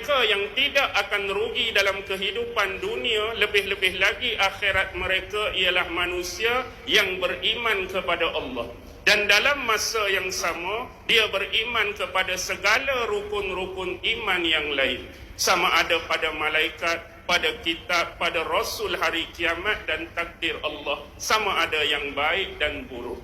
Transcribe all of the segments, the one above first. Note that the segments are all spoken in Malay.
mereka yang tidak akan rugi dalam kehidupan dunia, lebih-lebih lagi akhirat mereka ialah manusia yang beriman kepada Allah. Dan dalam masa yang sama, dia beriman kepada segala rukun-rukun iman yang lain. Sama ada pada malaikat, pada kitab, pada Rasul hari kiamat dan takdir Allah. Sama ada yang baik dan buruk.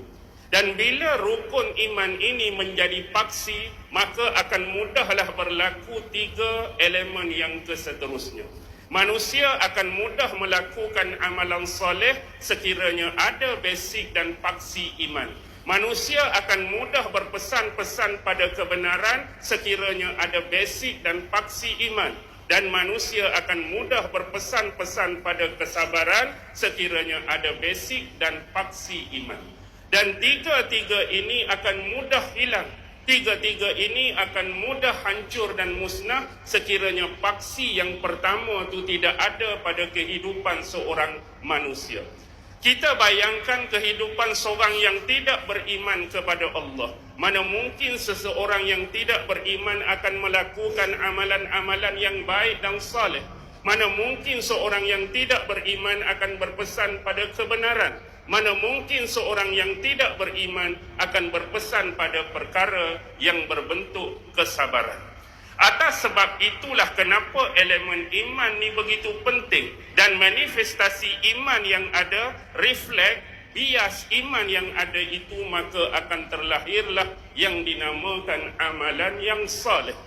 Dan bila rukun iman ini menjadi paksi, maka akan mudahlah berlaku 3 elemen yang keseterusnya. Manusia akan mudah melakukan amalan soleh sekiranya ada basic dan paksi iman. Manusia akan mudah berpesan-pesan pada kebenaran sekiranya ada basic dan paksi iman. Dan manusia akan mudah berpesan-pesan pada kesabaran sekiranya ada basic dan paksi iman. Dan 3-3 ini akan mudah hilang. 3-3 ini akan mudah hancur dan musnah sekiranya paksi yang pertama itu tidak ada pada kehidupan seorang manusia. Kita bayangkan kehidupan seorang yang tidak beriman kepada Allah. Mana mungkin seseorang yang tidak beriman akan melakukan amalan-amalan yang baik dan saleh. Mana mungkin seorang yang tidak beriman akan berpesan pada kebenaran. Mana mungkin seorang yang tidak beriman akan berpesan pada perkara yang berbentuk kesabaran. Atas sebab itulah kenapa elemen iman ni begitu penting. Dan manifestasi iman yang ada, reflect, bias iman yang ada itu, maka akan terlahirlah yang dinamakan amalan yang saleh.